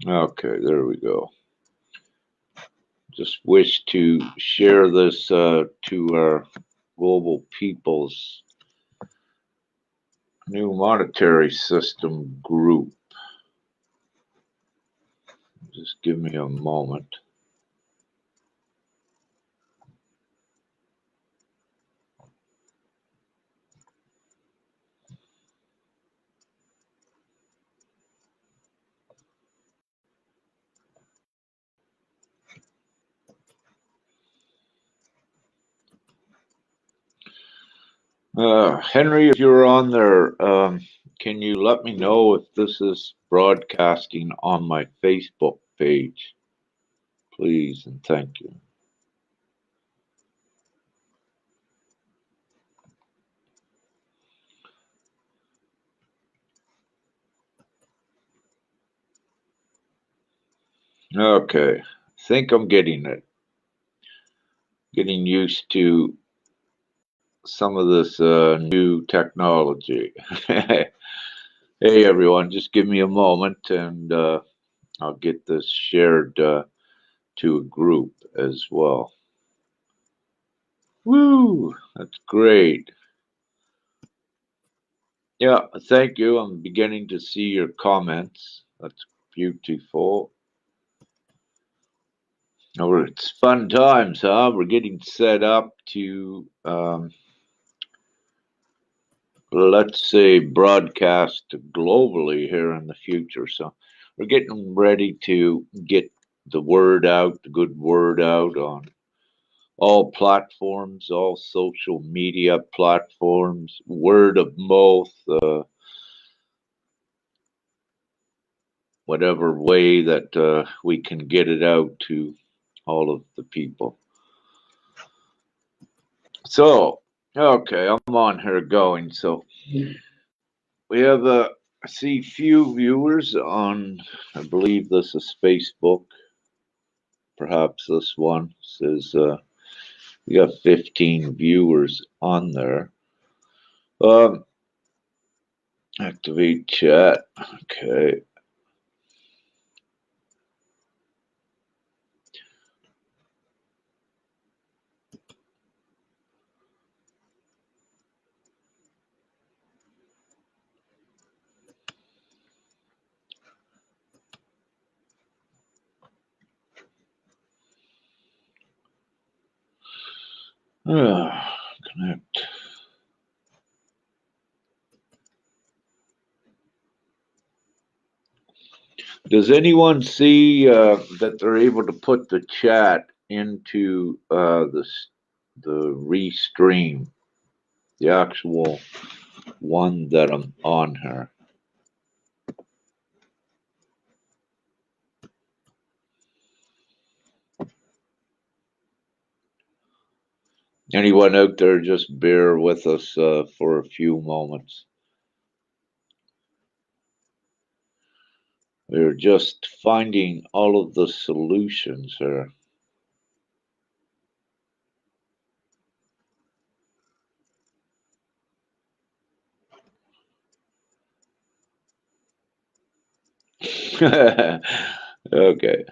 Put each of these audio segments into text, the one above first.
Okay, there we go. Just wish to share this to our global people's new monetary system group. Just give me a moment. Henry, if you're on there, can you let me know if this is broadcasting on my Facebook page? Please and thank you. Okay, I think I'm getting it. Getting used to some of this new technology. Hey, everyone, just give me a moment and I'll get this shared to a group as well. Woo! That's great. Yeah, thank you. I'm beginning to see your comments. That's beautiful. Oh, it's fun times, huh? We're getting set up to, let's say, broadcast globally here in the future. So we're getting ready to get the word out, the good word out on all platforms, all social media platforms, word of mouth, whatever way that we can get it out to all of the people. So, okay, I'm on here going. So we have I see few viewers on, I believe this is Facebook. Perhaps this one says we got 15 viewers on there. Activate chat. Okay. Connect. Does anyone see that they're able to put the chat into the Restream, the actual one that I'm on here? Anyone out there, just bear with us for a few moments. We're just finding all of the solutions here. Okay.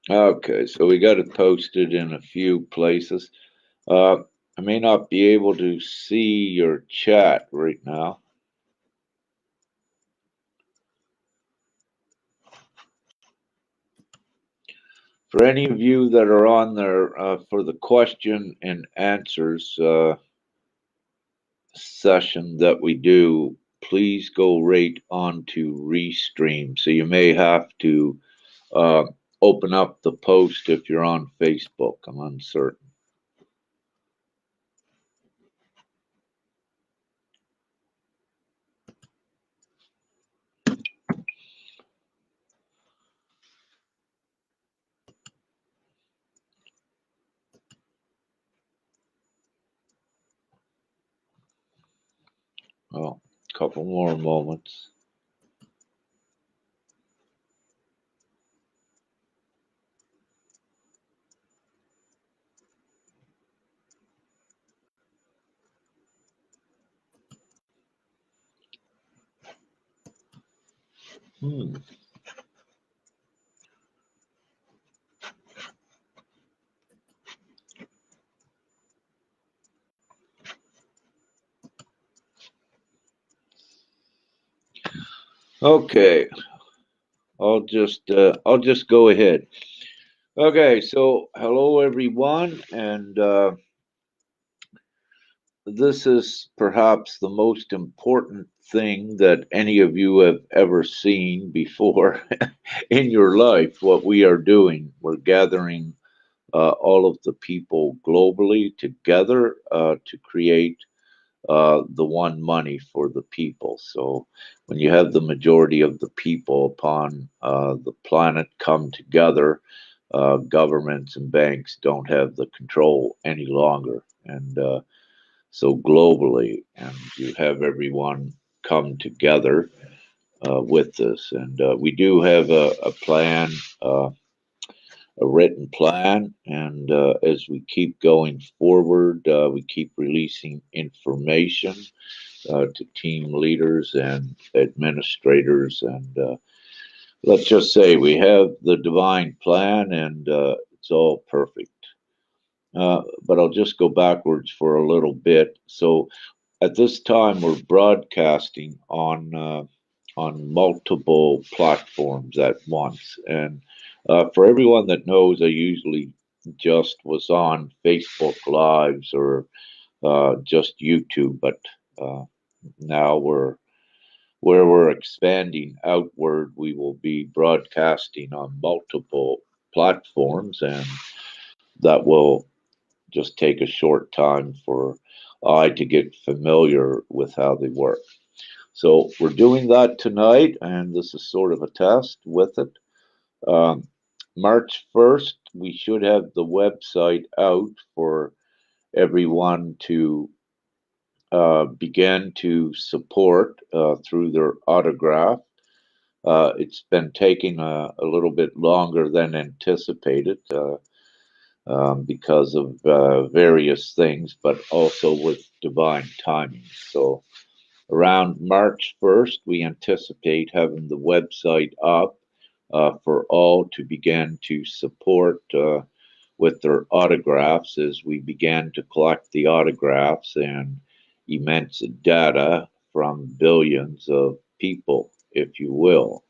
Okay, so we got it posted in a few places. I may not be able to see your chat right now. For any of you that are on there for the question and answers session that we do, please go right on to Restream. So you may have to uh, open up the post if you're on Facebook. I'm uncertain. Well, a couple more moments. Hmm. Okay, I'll just go ahead. Okay, so hello everyone, and this is perhaps the most important thing that any of you have ever seen before in your life. What we are doing, we're gathering all of the people globally together to create the one money for the people. So when you have the majority of the people upon the planet come together, governments and banks don't have the control any longer. And so globally, and you have everyone come together with this. And we do have a plan, a written plan. And as we keep going forward, we keep releasing information to team leaders and administrators. And let's just say we have the divine plan and it's all perfect. But I'll just go backwards for a little bit. So at this time, we're broadcasting on multiple platforms at once. And for everyone that knows, I usually just was on Facebook Lives or just YouTube, but now where we're expanding outward, we will be broadcasting on multiple platforms, and that will just take a short time for I to get familiar with how they work. So we're doing that tonight, and this is sort of a test with it. Um, March 1st, we should have the website out for everyone to begin to support through their autograph. It's been taking a little bit longer than anticipated because of various things, but also with divine timing. So around March 1st, we anticipate having the website up for all to begin to support with their autographs as we began to collect the autographs and immense data from billions of people, if you will.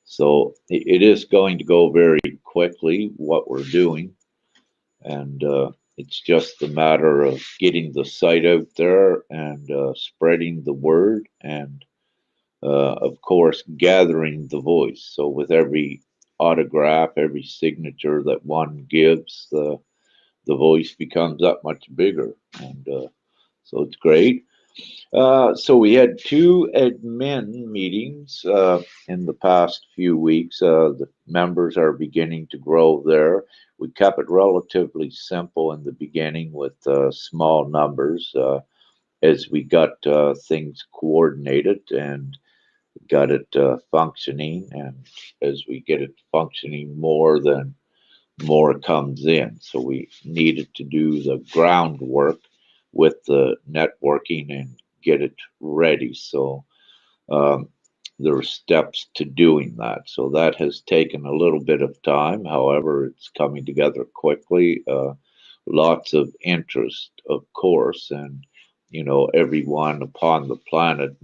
So it is going to go very quickly what we're doing, and it's just a matter of getting the site out there and spreading the word, and of course gathering the voice. So with every autograph, every signature that one gives, the voice becomes that much bigger, and so it's great. So we had two admin meetings in the past few weeks. The members are beginning to grow there. We kept it relatively simple in the beginning with small numbers as we got things coordinated and got it functioning. And as we get it functioning more, then more comes in. So we needed to do the groundwork with the networking and get it ready. So um, there are steps to doing that. So that has taken a little bit of time. However, it's coming together quickly. Lots of interest, of course, and everyone upon the planet,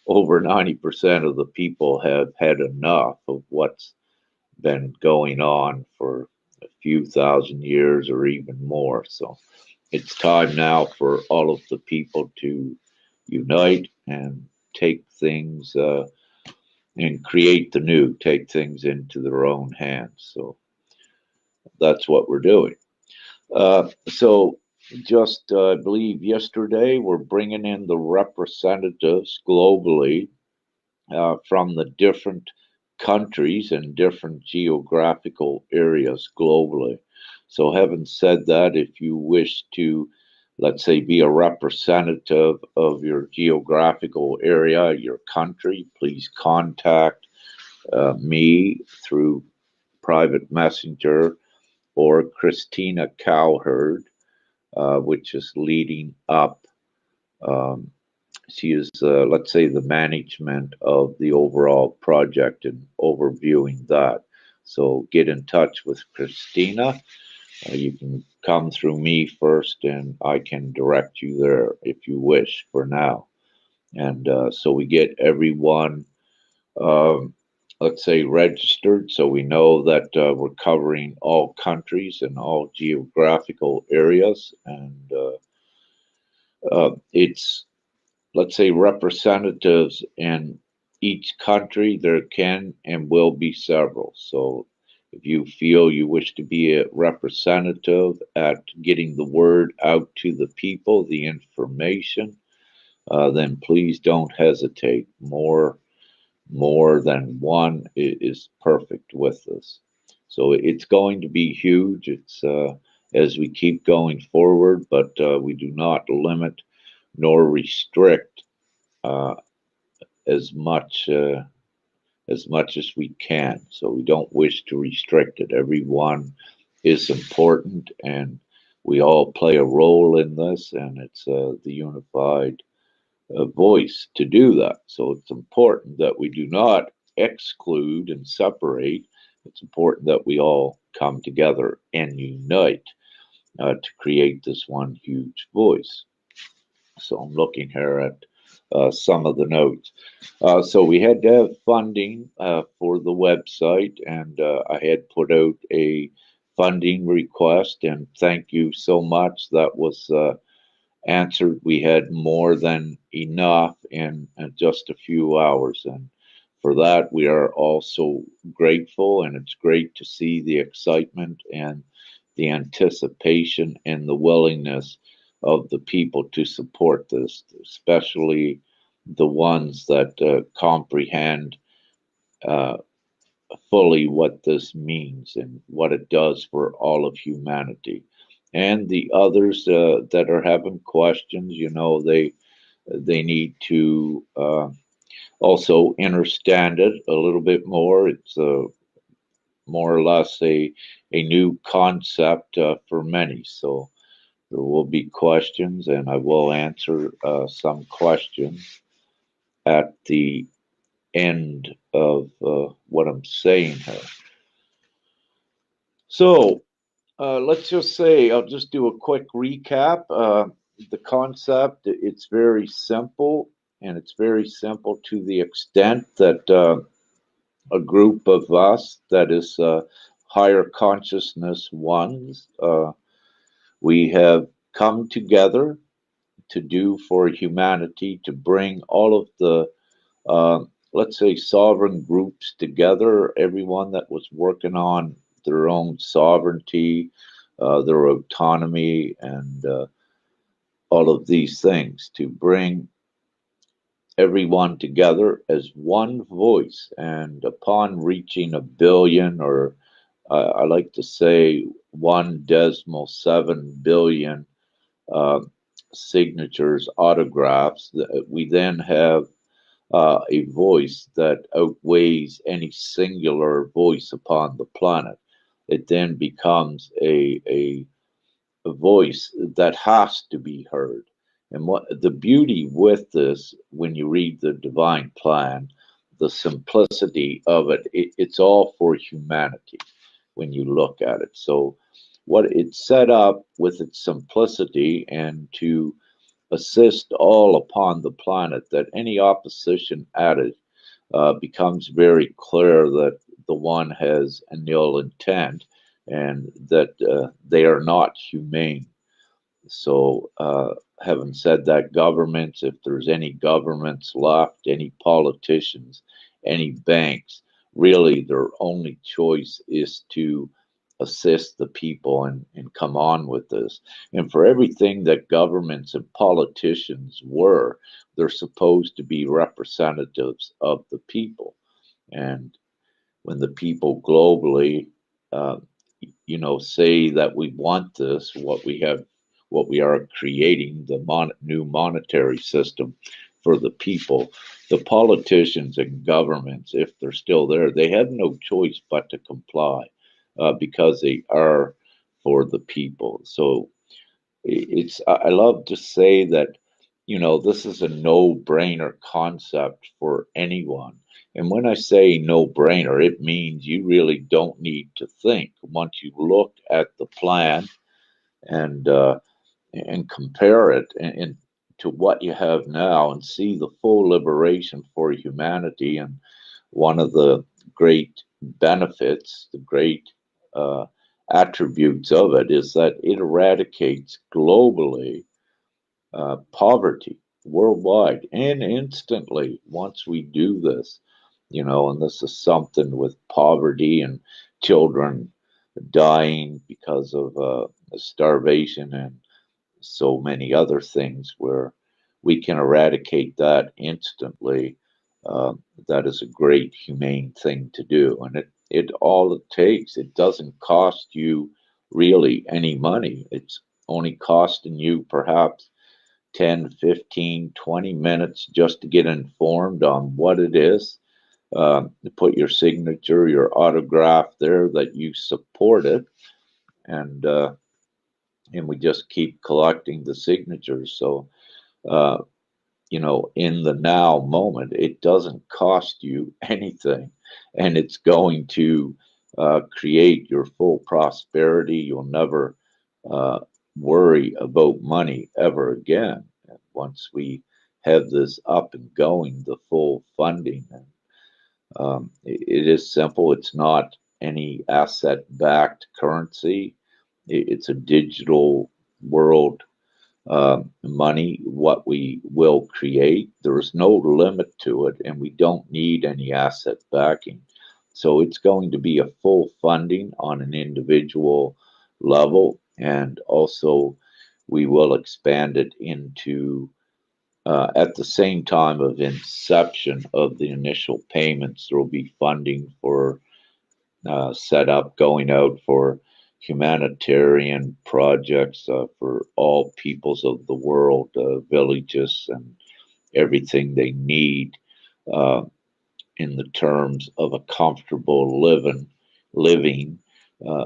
over 90% of the people have had enough of what's been going on for a few thousand years or even more. So it's time now for all of the people to unite and take things and create the new, take things into their own hands. So that's what we're doing. So just, I believe yesterday, we're bringing in the representatives globally from the different countries and different geographical areas globally. So, having said that, if you wish to, let's say, be a representative of your geographical area, your country, please contact me through private messenger or Christina Cowherd, which is leading up um, She is, let's say, the management of the overall project and overviewing that. So get in touch with Christina. You can come through me first, and I can direct you there if you wish for now. And so we get everyone, um, let's say, registered, so we know that we're covering all countries and all geographical areas. And it's, let's say, representatives in each country. There can and will be several. So if you feel you wish to be a representative at getting the word out to the people, the information, then please don't hesitate. More than one is perfect with this. So it's going to be huge. It's as we keep going forward, but we do not limit nor restrict uh, as much as we can. So we don't wish to restrict it. Everyone is important, and we all play a role in this, and it's the unified voice to do that. So it's important that we do not exclude and separate. It's important that we all come together and unite to create this one huge voice. So I'm looking here at some of the notes. So we had to have funding for the website, and I had put out a funding request, and thank you so much. That was answered. We had more than enough in just a few hours, and for that we are also grateful. And it's great to see the excitement and the anticipation and the willingness of the people to support this, especially the ones that comprehend uh, fully what this means and what it does for all of humanity. And the others that are having questions, they need to also understand it a little bit more. It's more or less a new concept for many. So there will be questions, and I will answer some questions at the end of what I'm saying here. So let's just say, I'll just do a quick recap. The concept, it's very simple, and it's very simple to the extent that a group of us that is higher consciousness ones, we have come together to do for humanity, to bring all of the, let's say, sovereign groups together, everyone that was working on their own sovereignty, their autonomy, and all of these things, to bring everyone together as one voice. And upon reaching 1 billion, or I like to say 1.7 billion uh, signatures, autographs, we then have a voice that outweighs any singular voice upon the planet. It then becomes a voice that has to be heard. And what the beauty with this, when you read the divine plan, the simplicity of it's all for humanity when you look at it. So, what it's set up with its simplicity and to assist all upon the planet, that any opposition added becomes very clear that the one has an ill intent, and that they are not humane. So, having said that, governments, if there's any governments left, any politicians, any banks, really their only choice is to assist the people and come on with this. And for everything that governments and politicians were, they're supposed to be representatives of the people. And when the people globally, uh, say that we want this, what we are creating, the new monetary system for the people, the politicians and governments, if they're still there, they have no choice but to comply because they are for the people. So I love to say that this is a no-brainer concept for anyone. And when I say no-brainer, it means you really don't need to think. Once you look at the plan and compare it to what you have now and see the full liberation for humanity, and one of the great benefits, the great uh, attributes of it is that it eradicates globally poverty worldwide and instantly once we do this. And this is something with poverty and children dying because of starvation and so many other things where we can eradicate that instantly. That is a great humane thing to do, and it all it takes. It doesn't cost you really any money. It's only costing you perhaps 10, 15, 20 minutes just to get informed on what it is. Put your signature, your autograph there that you support it, and we just keep collecting the signatures. So, uh, in the now moment, it doesn't cost you anything, and it's going to create your full prosperity. You'll never uh, worry about money ever again. And once we have this up and going, the full funding, and it is simple. It's not any asset-backed currency. It's a digital world money, what we will create. There is no limit to it, and we don't need any asset backing. So it's going to be a full funding on an individual level, and also we will expand it into at the same time of inception of the initial payments. There will be funding for set up going out for humanitarian projects for all peoples of the world, villages, and everything they need uh, in the terms of a comfortable living. Uh,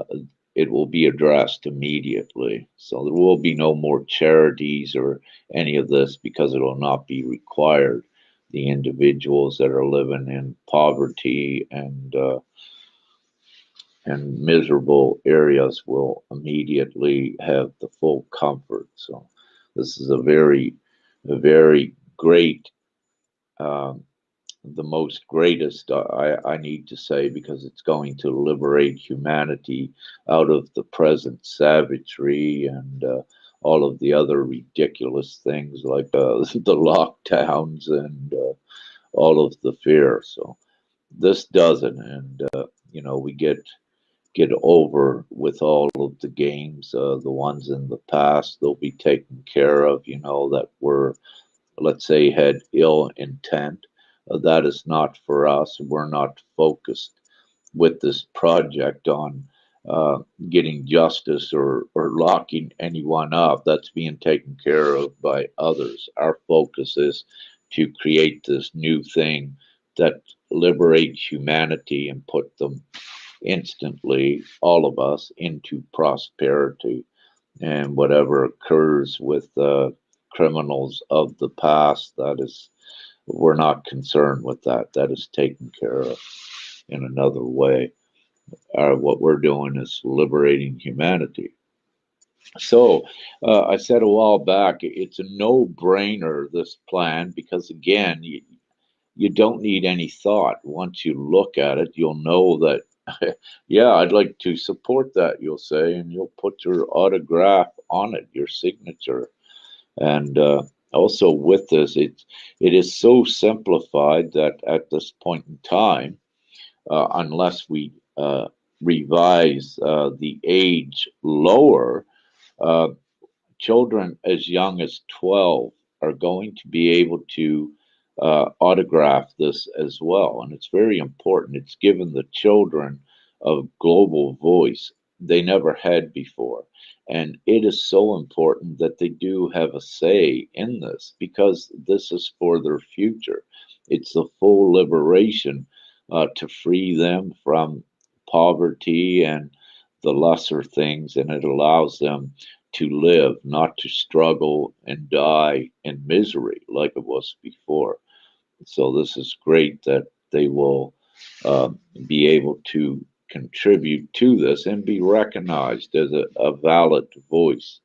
it will be addressed immediately. So there will be no more charities or any of this because it will not be required. The individuals that are living in poverty and miserable areas will immediately have the full comfort. So this is a very great, um, the most greatest, I need to say, because it's going to liberate humanity out of the present savagery and all of the other ridiculous things like the lockdowns and all of the fear. So this does it, and we get over with all of the games. The ones in the past, they'll be taken care of, that were, let's say, had ill intent. That is not for us. We're not focused with this project on getting justice or locking anyone up. That's being taken care of by others. Our focus is to create this new thing that liberates humanity and put them instantly, all of us, into prosperity. And whatever occurs with the criminals of the past, that is, we're not concerned with that. That is taken care of in another way. What we're doing is liberating humanity. So I said a while back, it's a no-brainer, this plan, because again, you don't need any thought. Once you look at it, you'll know that, yeah, I'd like to support that, you'll say, and you'll put your autograph on it, your signature. And also with this, it is so simplified that at this point in time, unless we revise the age lower, uh, children as young as 12 are going to be able to autograph this as well. And it's very important. It's given the children a global voice they never had before. And it is so important that they do have a say in this because this is for their future. It's the full liberation to free them from poverty and the lesser things, and it allows them to live, not to struggle and die in misery like it was before. So this is great that they will uh, be able to contribute to this and be recognized as a valid voice.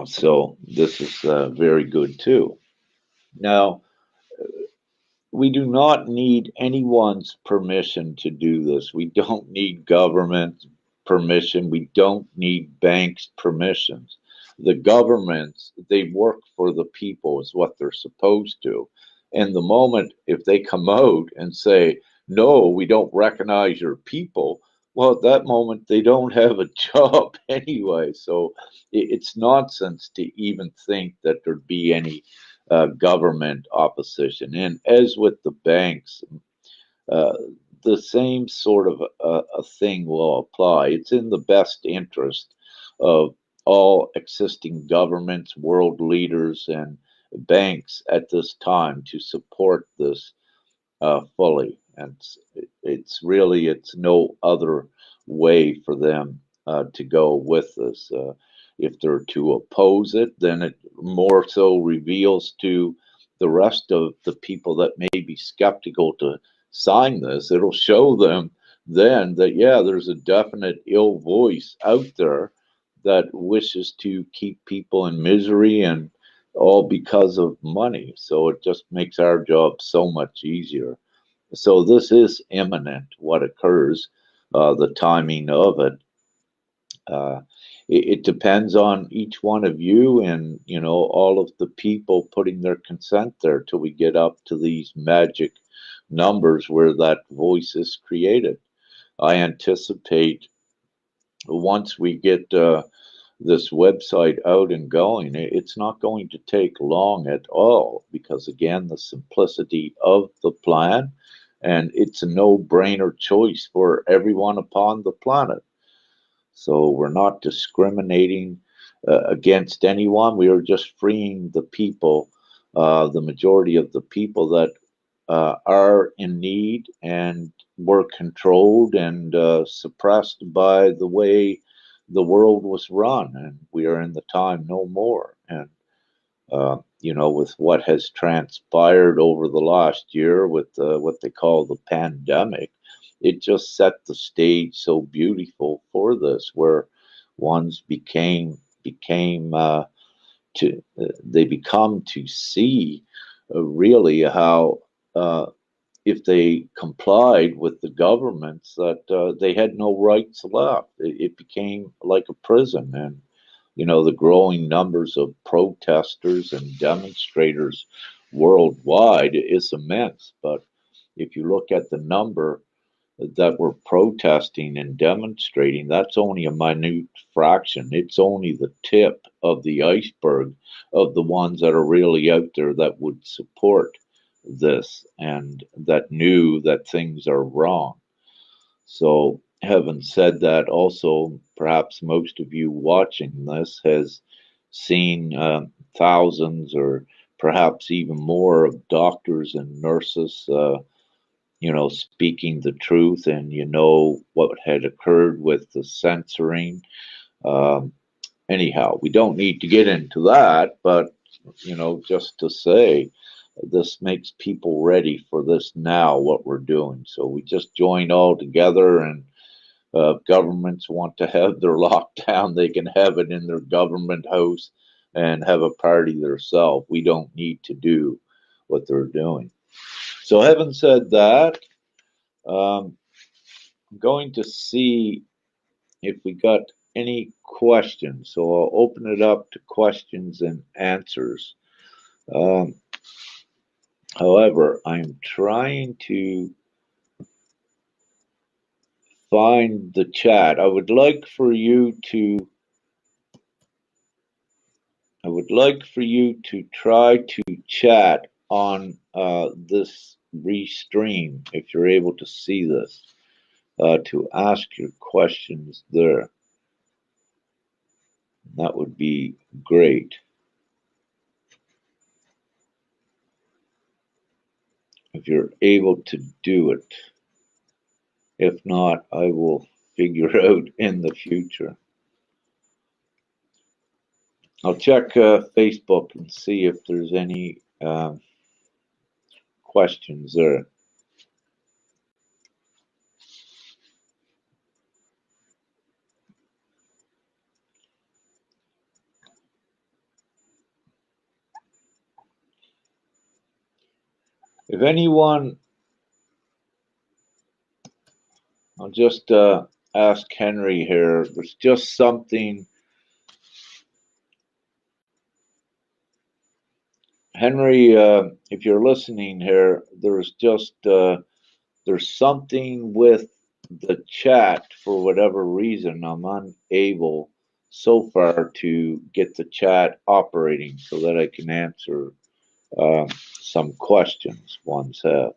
So this is very good too. Now, we do not need anyone's permission to do this. We don't need government permission. We don't need banks' permissions. The governments, they work for the people, is what they're supposed to. And the moment if they come out and say, no, we don't recognize your people, well, at that moment, they don't have a job anyway. So it's nonsense to even think that there'd be any government opposition. And as with the banks, uh, the same sort of a thing will apply. It's in the best interest of all existing governments, world leaders, and banks at this time to support this fully. And it's really it's no other way for them to go with this. If they're to oppose it, then it more so reveals to the rest of the people that may be skeptical to sign this. It'll show them then that yeah, there's a definite ill voice out there that wishes to keep people in misery and all because of money. So it just makes our job so much easier. So this is imminent, what occurs, the timing of it. Uh, it depends on each one of you and, you know, all of the people putting their consent there till we get up to these magic numbers where that voice is created. I anticipate once we get this website out and going, it's not going to take long at all because, again, the simplicity of the plan and it's a no brainer choice for everyone upon the planet. So we're not discriminating against anyone. We are just freeing the people, the majority of the people that are in need and were controlled and suppressed by the way the world was run. And we are in the time no more. And you know, with what has transpired over the last year with what they call the pandemic, it just set the stage so beautiful for this, where ones became to they become to see really how if they complied with the governments that they had no rights left. It became like a prison, and you know the growing numbers of protesters and demonstrators worldwide is immense. But if you look at the number that were protesting and demonstrating, that's only a minute fraction. It's only the tip of the iceberg of the ones that are really out there that would support this and that knew that things are wrong. So, having said that, also, perhaps most of you watching this has seen thousands or perhaps even more of doctors and nurses you know, speaking the truth, and you know what had occurred with the censoring. Um, Anyhow, we don't need to get into that, but you know, just to say, this makes people ready for this now. What we're doing, so we just join all together, and governments want to have their lockdown, they can have it in their government house and have a party themselves. We don't need to do what they're doing. So, having said that, um, I'm going to see if we got any questions. So I'll open it up to questions and answers. Um, However, I'm trying to find the chat. I would like for you to try to chat on this restream if you're able to see this, to ask your questions there. That would be great. If you're able to do it. If not, I will figure out in the future. I'll check Facebook and see if there's any questions there. If anyone, I'll just ask Henry here. There's just something, Henry. If you're listening here, there's something with the chat for whatever reason. I'm unable so far to get the chat operating so that I can answer some questions ones have.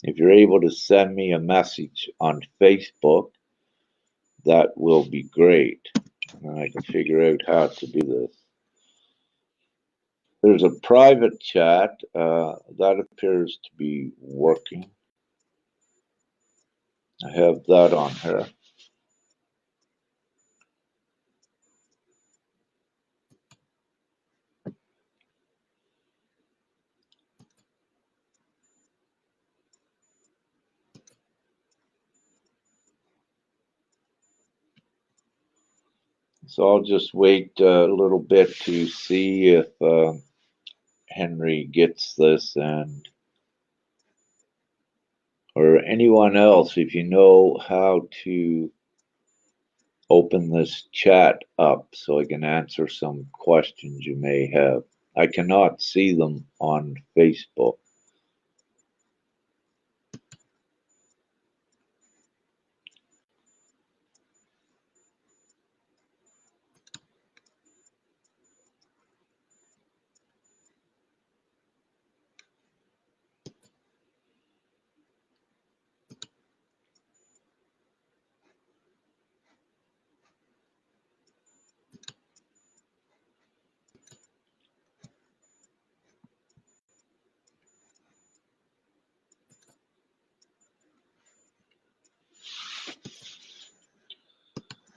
If you're able to send me a message on Facebook, that will be great. And I can figure out how to do this. There's a private chat that appears to be working. I have that on here. So I'll just wait a little bit to see if Henry gets this, and or anyone else, if you know how to open this chat up so I can answer some questions you may have. I cannot see them on Facebook.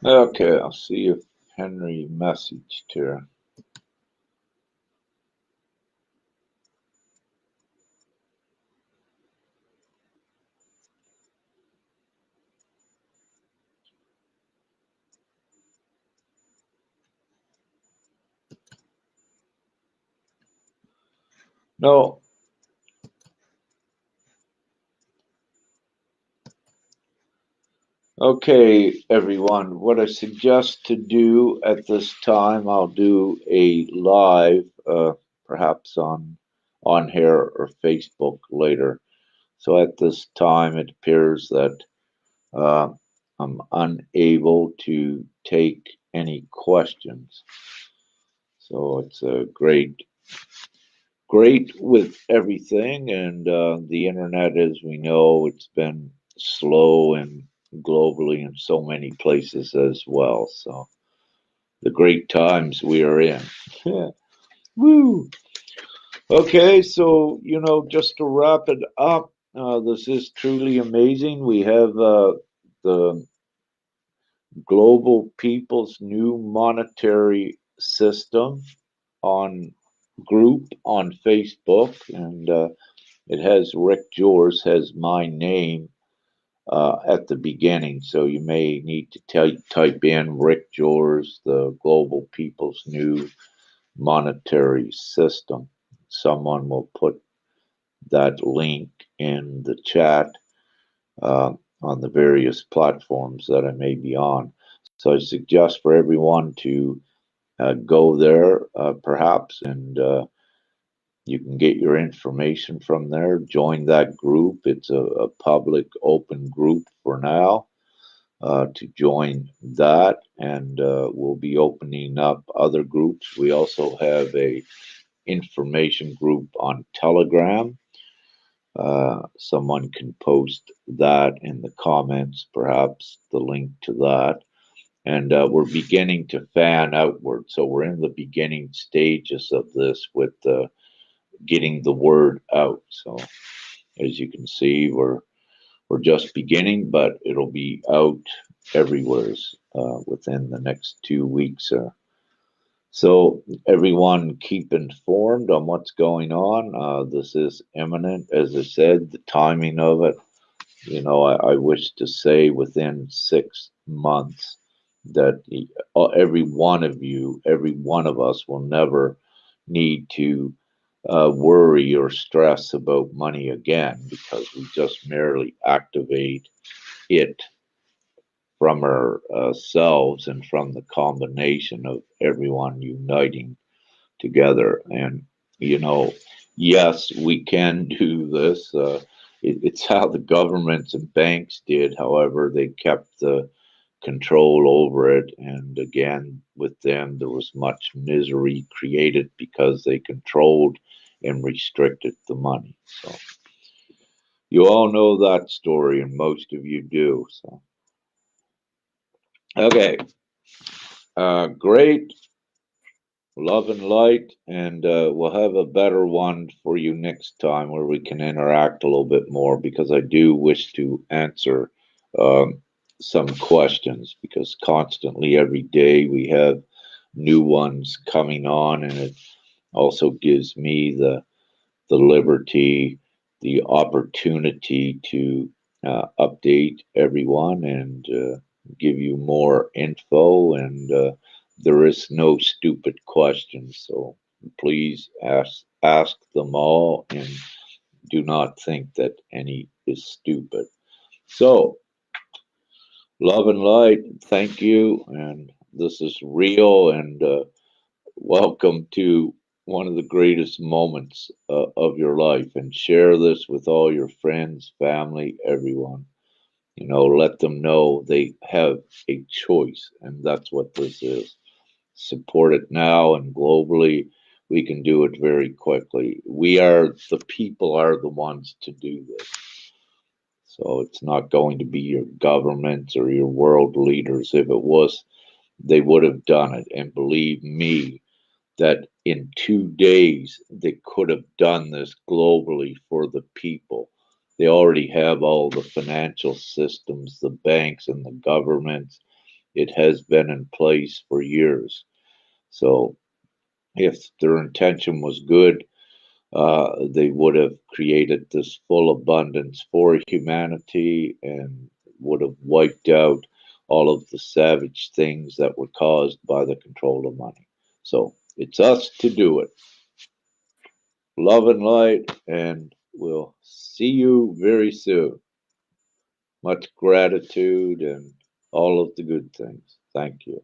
Okay, I'll see if Henry messaged here. No. Okay, everyone, what I suggest to do at this time, I'll do a live, perhaps on here or Facebook later. So at this time, it appears that I'm unable to take any questions. So it's a great with everything, and the internet, as we know, it's been slow and globally in so many places as well. So the great times we are in. Woo! Okay, so just to wrap it up, this is truly amazing. We have the global people's new monetary system on group on Facebook, and it has Rick Jors has my name at the beginning, so you may need to type in Rick Jors, the global people's new monetary system. Someone will put that link in the chat on the various platforms that I may be on. So I suggest for everyone to go there, perhaps, and you can get your information from there. Join that group. It's a public, open group for now. To join that, and we'll be opening up other groups. We also have a information group on Telegram. Someone can post that in the comments, perhaps the link to that. And we're beginning to fan outward. So we're in the beginning stages of this with getting the word out. So as you can see, we're just beginning, but it'll be out everywhere within the next 2 weeks. So everyone keep informed on what's going on. This is imminent, as I said, the timing of it. I wish to say within 6 months that every one of you, every one of us will never need to worry or stress about money again, because we just merely activate it from ourselves and from the combination of everyone uniting together. And, you know, yes, we can do this. It's how the governments and banks did. However, they kept the control over it. And again, with them, there was much misery created because they controlled and restricted the money. So you all know that story, and most of you do. So, okay, great. Love and light, and we'll have a better one for you next time where we can interact a little bit more, because I do wish to answer um, some questions, because constantly every day we have new ones coming on, and it also gives me the liberty, the opportunity to update everyone and give you more info. And there is no stupid questions, so please ask them all, and do not think that any is stupid. So, love and light, thank you, and this is real, and welcome to one of the greatest moments of your life, and share this with all your friends, family, everyone. Let them know they have a choice, and that's what this is. Support it now, and globally, we can do it very quickly. The people are the ones to do this. So it's not going to be your governments or your world leaders. If it was, they would have done it. And believe me, that in 2 days they could have done this globally for the people. They already have all the financial systems, the banks and the governments. It has been in place for years. So if their intention was good, they would have created this full abundance for humanity, and would have wiped out all of the savage things that were caused by the control of money. So it's us to do it. Love and light, and we'll see you very soon. Much gratitude and all of the good things. Thank you.